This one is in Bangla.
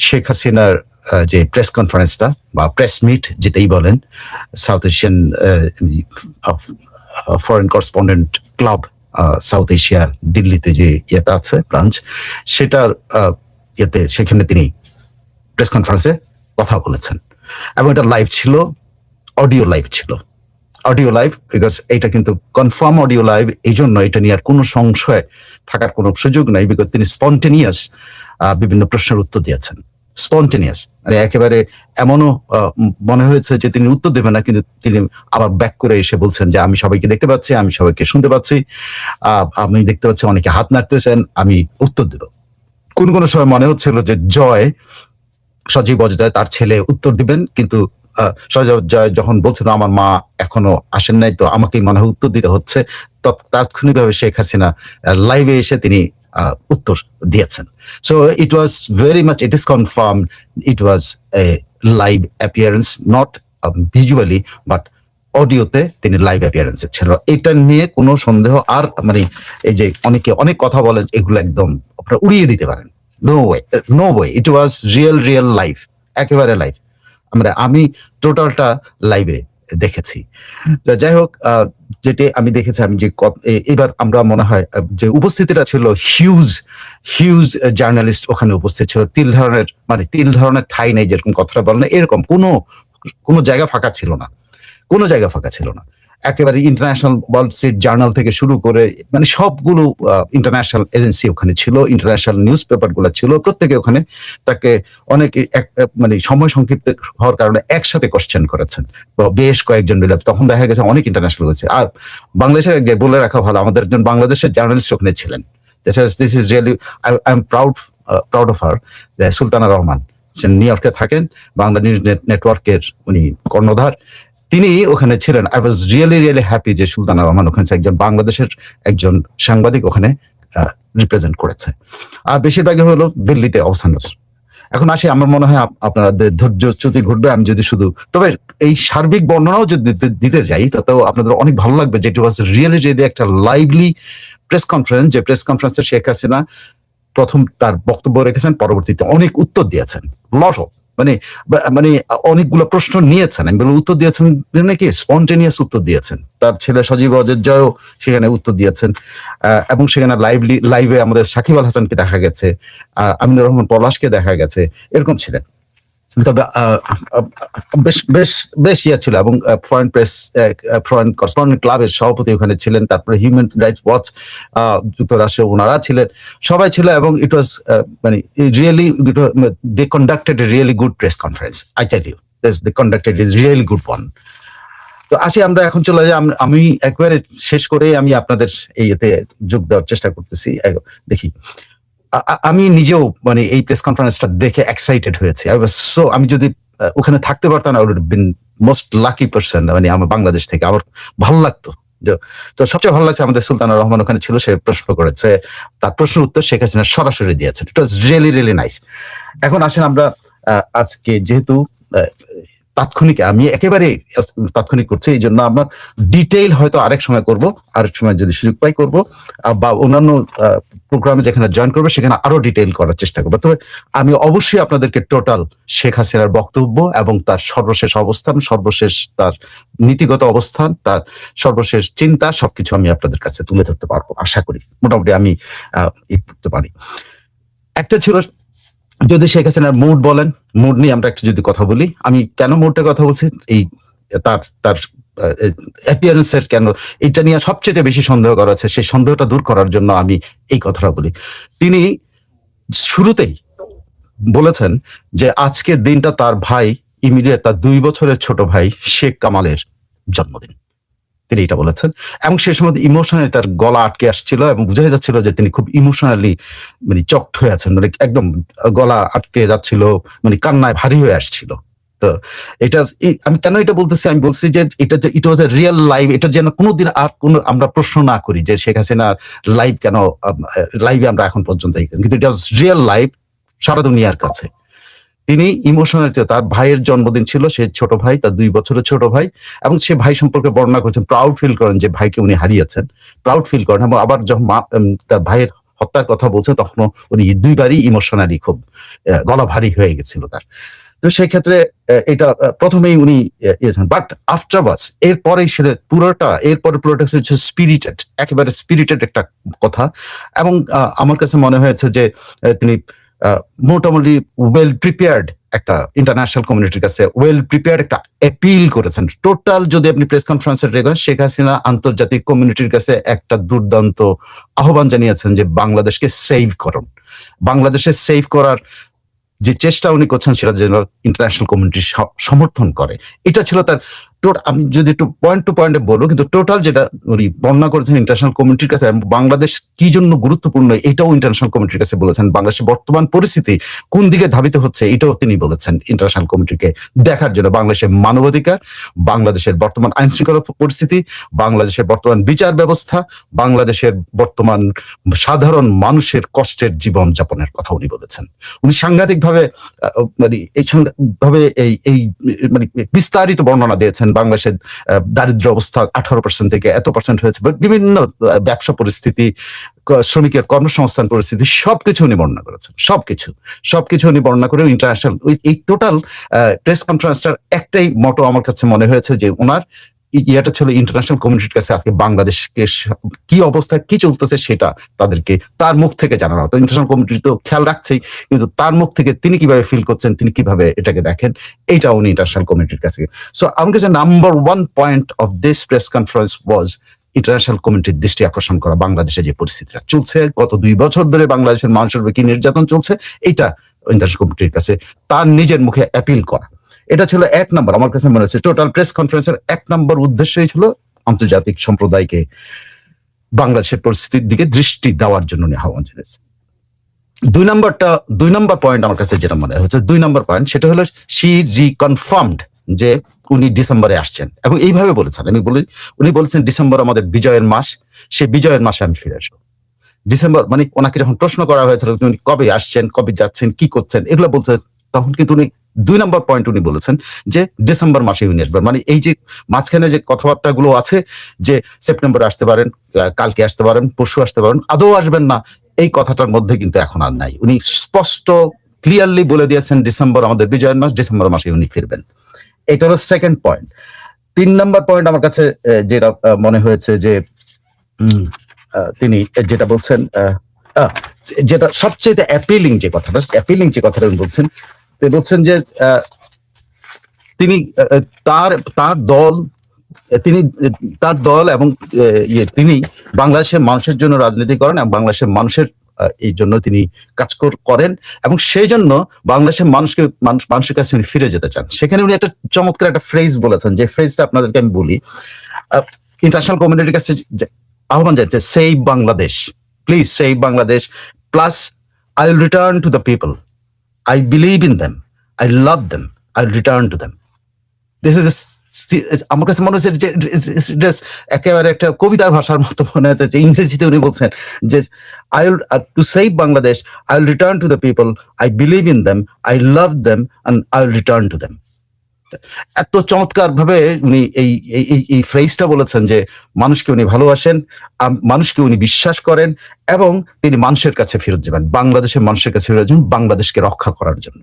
শেখ হাসিনার যে প্রেস কনফারেন্সটা বা প্রেস মিট যেটাই বলেন, south Asian foreign correspondent club south Asia দিল্লিতে যে ইয়েটা আছে ব্রাঞ্চ, সেটার সেখানে তিনি প্রেস কনফারেন্সে কথা বলেছেন এবং এটা লাইভ ছিল, অডিও লাইভ ছিল, অডিও লাইভ, বিকজ এটা কিন্তু কনফার্ম অডিও লাইভ, এই জন্য এটা নিয়ে আর কোনো সংশয় থাকার কোনো সুযোগ নাই, বিকজ তিনি স্পন্টেনিয়াস বিভিন্ন প্রশ্নের উত্তর দিয়েছেন, স্পন্টেনিয়াস, মানে একেবারে এমনও মনে হয়েছে যে তিনি উত্তর দেবেন না, কিন্তু তিনি আবার ব্যাক করে এসে বলছেন যে আমি সবাইকে দেখতে পাচ্ছি, আমি সবাইকে শুনতে পাচ্ছি, আমি দেখতে পাচ্ছি অনেকে হাত নাড়তেছেন, আমি উত্তর দেব। কোন কোন সময় মনে হচ্ছিল যে সজীব অজয় তার ছেলে উত্তর দিবেন, কিন্তু সজীব জয় যখন বলছিল আমার মা এখনো আসেন নাই, তো আমাকেই মনে হয় উত্তর দিতে হচ্ছে, তাৎক্ষণিকভাবে শেখ হাসিনা লাইভে এসে তিনি উত্তর দিয়েছেন। So it was very much, it is confirm, it was a live appearance, not visually but অডিওতে তিনি লাইভ অ্যাপিয়ারেন্সে ছিল। এটা নিয়ে কোনো সন্দেহ আর মানে এই যে অনেকে অনেক কথা বলেন, এগুলো একদম আপনারা উড়িয়ে দিতে পারেন। নো ওয়ে, নো ওয়ে, ইট ওয়াজ রিয়েল লাইভ, একেবারে লাইভ। আমি টোটালটা লাইভে দেখেছি। যাই হোক, যেটি আমি দেখেছি, আমি যে এবার আমরা মনে হয় যে উপস্থিতিটা ছিল হিউজ জার্নালিস্ট ওখানে উপস্থিত ছিল, তিল ধরনের ঠাই নেই, যেরকম কথাটা বলেন, এরকম কোনো জায়গা ফাঁকা ছিল না, কোনো জায়গা ফাঁকা ছিল না। একেবারে ইন্টারন্যাশনাল ওয়াল স্ট্রিট জার্নাল থেকে শুরু করে মানে সবগুলো ইন্টারন্যাশনাল এজেন্সি ওখানে ছিল, ইন্টারন্যাশনাল নিউজ পেপার গুলো ছিল, প্রত্যেকে ওখানে তাকে অনেকে মানে সময় সংক্ষিপ্ত হওয়ার কারণে একসাথে কোশ্চেন করেছেন, বেশ কয়েকজন মিলে। তখন দেখা গেছে অনেক ইন্টারন্যাশনাল হয়েছে। আর বাংলাদেশের বলে রাখা ভালো, আমাদের একজন বাংলাদেশের জার্নালিস্ট ওখানে ছিলেন। This is really, I am proud of her, Sultana Rahman, new ইয়র্কে থাকেন, বাংলা নিউজ নেটওয়ার্কের উনি কর্ণধার, তিনি ওখানে ছিলেন। আই ওয়াজ রিয়েলি হ্যাপি যে সুলতানা রহমান ওখানে একজন বাংলাদেশের একজন সাংবাদিক ওখানে রিপ্রেজেন্ট করেছে। আর বেশিরভাগই হলো দিল্লিতে অবস্থানরত। এখন আসি, আমার মনে হয় আপনাদের ধৈর্যচ্যুতি ঘটবে আমি যদি শুধু, তবে এই সার্বিক বর্ণনাও যদি দিতে যাই তাতেও আপনাদের অনেক ভালো লাগবে, যেটি ওয়াজ রিয়েলি একটা লাইভলি প্রেস কনফারেন্স, যে প্রেস কনফারেন্সে শেখ হাসিনা প্রথম তার বক্তব্য রেখেছেন, পরবর্তীতে অনেক উত্তর দিয়েছেন, লট অফ মানে অনেকগুলো প্রশ্ন নিয়েছেন, আমি বলি উত্তর দিয়েছেন নাকি স্পন্টেনিয়াস উত্তর দিয়েছেন। তার ছেলে সজীব অজয় সেখানে উত্তর দিয়েছেন, এবং সেখানে লাইভে আমাদের সাকিব আল হাসানকে দেখা গেছে, আমিনুর রহমান পলাশকে দেখা গেছে, এরকম ছিলেন। তবে বেশ ইয়ে ছিল, এবং ফরেন করেসপন্ডেন্ট ক্লাবের সভাপতি ওখানে ছিলেন, তারপরে হিউম্যান রাইটস ওয়াচ যুক্তরাষ্ট্রে ওনারা ছিলেন, সবাই ছিল, এবং ইট ওয়াজ মানে really they conducted a really good press conference, I tell you, they conducted a really good one. তো আসি, আমরা এখন চলে যাই, আমি একবারে শেষ করে আমি আপনাদের এই এতে যোগ দেওয়ার চেষ্টা করতেছি। দেখি, আমি নিজেও মানে এই প্রেস কনফারেন্সটা দেখে এক্সাইটেড হয়েছি। আমি যদি ওখানে থাকতে পারতাম, I would been most lucky person, মানে আমার বাংলাদেশ থেকে আমার ভালো লাগতো। তো সবচেয়ে ভালো লাগছে আমাদের সুলতানা রহমান ওখানে ছিল, সে প্রশ্ন করেছে, তার প্রশ্নের উত্তর শেখ হাসিনা সরাসরি দিয়েছেন। ইট ওয়াজ রিয়েলি নাইস। এখন আসেন আমরা আজকে যেহেতু তাৎক্ষণিক, আমি একেবারে তাৎক্ষণিক করছি, এই জন্য আমার ডিটেইল হয়তো আরেক সময় যদি সুযোগ পাই করবো, বা অন্যান্য প্রোগ্রামে যেখানে জয়েন করবো সেখানে আরো ডিটেইল করার চেষ্টা করবো। তবে আমি অবশ্যই আপনাদেরকে টোটাল শেখ হাসিনার বক্তব্য এবং তার সর্বশেষ অবস্থান, সর্বশেষ তার নীতিগত অবস্থান, তার সর্বশেষ চিন্তা, সবকিছু আমি আপনাদের কাছে তুলে ধরতে পারবো, আশা করি মোটামুটি আমি করতে পারি। একটা ছিল, যদি শেখ হাসিনার মুড বলেন, মুড নিয়ে আমরা একটু যদি কথা বলি, আমি কেন মুডটার কথা বলছি, এই তার অ্যাপিয়ারেন্সের কেন, এটা নিয়ে সবচেয়ে বেশি সন্দেহ করা আছে, সেই সন্দেহটা দূর করার জন্য আমি এই কথাটা বলি। তিনি শুরুতেই বলেছেন যে আজকের দিনটা তার ভাই, ইমিডিয়েট তার 2 বছরের ছোট ভাই শেখ কামালের জন্মদিন, তিনি এটা বলেছেন। এবং সেই সময় ইমোশনালি তার গলা আটকে আসছিল, এবং বোঝা যাচ্ছিল যে তিনি খুব ইমোশনালি মানে চকড হয়ে আছেন, মানে একদম গলা আটকে যাচ্ছিল, মানে কান্নায় ভারী হয়ে আসছিল। তো এটা আমি কেন এটা বলতেছি, আমি বলছি যে ইট ওয়াজ এ রিয়েল লাইভ। এটা যেন কোনোদিন আর কোনো আমরা প্রশ্ন না করি যে শেখ হাসিনার লাইভ কেন লাইভে আমরা এখন পর্যন্ত, কিন্তু এটা ওয়াজ রিয়েল লাইভ সারা দুনিয়ার কাছে। তিনি ইমোশনাল, তার ভাইয়ের জন্মদিন ছিল, সে ছোট ভাই, তার 2 বছরের ছোট ভাই, এবং সে ভাই সম্পর্কে বর্ণনা করেছেন, প্রাউড ফিল করেন যে ভাইকে উনি হারিয়েছেন, প্রাউড ফিল করেন। এবং আবার যখন তার ভাইয়ের হত্যার কথা বলছে তখনও উনি দুইবারই ইমোশনালি খুব গলা ভারী হয়ে গেছিল তার। তো সেই ক্ষেত্রে এটা প্রথমেই উনি ইয়েছেন, বাট আফটারওয়ার্ডস এরপরেই সেটা পুরোটা হচ্ছে স্পিরিটেড, একেবারে স্পিরিটেড একটা কথা। এবং আমার কাছে মনে হয়েছে যে তিনি মোটামুটি ওয়েল প্রিপেয়ার্ড একটা ইন্টারন্যাশনাল কমিউনিটির কাছে ওয়েল প্রিপেয়ার্ড একটা অ্যাপিল করেছেন। টোটাল যদি আপনি প্রেস কনফারেন্সের রেকর্ড, শেখ হাসিনা আন্তর্জাতিক কমিউনিটির কাছে একটা দুর্দান্ত আহ্বান জানিয়েছেন যে বাংলাদেশকে সেভ করুন। বাংলাদেশে সেভ করার যে চেষ্টা উনি করছেন সেটা যেন ইন্টারন্যাশনাল কমিউনিটি সমর্থন করে, এটা ছিল তার। আমি যদি একটু পয়েন্ট টু পয়েন্টে বলবো, কিন্তু টোটাল যেটা উনি বর্ণনা করেছেন ইন্টারন্যাশনাল কমিউনিটির কাছে বাংলাদেশ কি জন্য গুরুত্বপূর্ণ এটাও ইন্টারন্যাশনাল কমিউনিটির কাছে বলেছেন। বাংলাদেশের বর্তমান পরিস্থিতি কোন দিকে ধাবিত হচ্ছে এটাও তিনি বলেছেন ইন্টারন্যাশনাল কমিউনিটিকে দেখার জন্য। বাংলাদেশের মানবাধিকার, বাংলাদেশের বর্তমান আইন শৃঙ্খলা পরিস্থিতি, বাংলাদেশের বর্তমান বিচার ব্যবস্থা, বাংলাদেশের বর্তমান সাধারণ মানুষের কষ্টের জীবন যাপনের কথা উনি বলেছেন। উনি সাংঘাতিকভাবে এই বিস্তারিত বর্ণনা দিয়েছেন। বাংলাদেশের দারিদ্র্য অবস্থা 18% থেকে এত % হয়েছে, বিভিন্ন ব্যবসা পরিস্থিতি, শ্রমিকের কর্মসংস্থান পরিস্থিতি, সবকিছু উনি বর্ণনা করেছেন। সবকিছু উনি বর্ণনা করে ইন্টারন্যাশনাল এই টোটাল প্রেস কনফারেন্সটার একটাই মটো আমার কাছে মনে হয়েছে যে ওনার ইয়েটা ছিল ইন্টারন্যাশনাল কমিউনিটির কাছে আজকে বাংলাদেশকে কি অবস্থায় কি চলতেছে সেটা তাদেরকে তার মুখ থেকে জানানো হতো। ইন্টারন্যাশনাল কমিউনিটি তো খেয়াল রাখছেই, কিন্তু তার মুখ থেকে তিনি কিভাবে ফিল করছেন, তিনি কিভাবে এটাকে দেখেন, এইটা উনি ইন্টারন্যাশনাল কমিউনিটির কাছে। সো আমার কাছে number 1 point of this press conference was international কমিউনিটির দৃষ্টি আকর্ষণ করা বাংলাদেশে যে পরিস্থিতিটা চলছে, গত 2 বছর ধরে বাংলাদেশের মানুষের উপর কি নির্যাতন চলছে, এইটা ইন্টারন্যাশনাল কমিউনিটির কাছে তার নিজের মুখে অ্যাপিল করা। এটা ছিল 1 নম্বর। আমার কাছে মনে হচ্ছে টোটাল প্রেস কনফারেন্সের 1 নম্বর উদ্দেশ্যই ছিল আন্তর্জাতিক সম্প্রদায়কে বাংলাদেশের পরিস্থিতির দিকে দৃষ্টি দেওয়ার জন্য আহ্বান জানিয়েছে। 2 নম্বর পয়েন্ট আমার কাছে যেটা মনে হচ্ছে 2 নম্বর পয়েন্ট, সেটা হলো শি রিকনফার্মড যে উনি ডিসেম্বরে আসছেন এবং এইভাবে বলেছেন। উনি বলেছেন ডিসেম্বর আমাদের বিজয়ের মাস, সেই বিজয়ের মাসে আমি ফিরে আসবো। ডিসেম্বর মানে ওনাকে যখন প্রশ্ন করা হয়েছিল উনি কবে আসছেন, কবে যাচ্ছেন, কি করছেন, এগুলো বলতে, তখন কিন্তু উনি 2 নম্বর পয়েন্ট উনি বলেছেন যে ডিসেম্বর মাসে উনি আসবেন। মানে এই যে মাঝখানে যে কথাবার্তাগুলো আছে যে সেপ্টেম্বরে আসতে পারেন, কালকে আসতে পারেন, পরশু আসতে পারেন, আদৌ আসবেন না, এই কথাটার মধ্যে কিন্তু এখন আর নাই। উনি স্পষ্ট ক্লিয়ারলি বলে দিয়েছেন ডিসেম্বর আমাদের বিজয়ের মাস, ডিসেম্বর মাসে উনি ফিরবেন। এটা হলো 2nd পয়েন্ট। 3 নম্বর পয়েন্ট আমার কাছে যেটা মনে হয়েছে যে তিনি যেটা বলছেন, যেটা সবচেয়ে অ্যাপিলিং যে কথাটা উনি বলছেন, তিনি বলছেন যে তিনি তার দল এবং তিনি বাংলাদেশের মানুষের জন্য রাজনীতি করেন এবং বাংলাদেশের মানুষের এই জন্য তিনি কাজ করেন এবং সেই জন্য বাংলাদেশের মানুষের কাছে উনি ফিরে যেতে চান। সেখানে উনি একটা চমৎকার একটা ফ্রেজ বলেছেন, যে ফ্রেজটা আপনাদেরকে আমি বলি। ইন্টারন্যাশনাল কমিউনিটির কাছে আহ্বান জানাচ্ছে, save Bangladesh, please save Bangladesh, plus I will return to the people, I believe in them, I love them, I'll return to them. This is আমার কাছে মনে হচ্ছে যে একেবারে একটা কবিতার ভাষার মতো মনে হচ্ছে, যে ইংরেজিতে উনি বলছেন যে I will to save Bangladesh, I will return to the people, I believe in them, I love them, and I will return to them. এত চমৎকার ভাবে উনি এই ফ্রেজটা বলেছেন যে মানুষকে উনি ভালোবাসেন, মানুষকে উনি বিশ্বাস করেন এবং তিনি মানুষের কাছে ফেরত যাবেন, বাংলাদেশের মানুষের কাছে ফেরত যাবেন বাংলাদেশকে রক্ষা করার জন্য।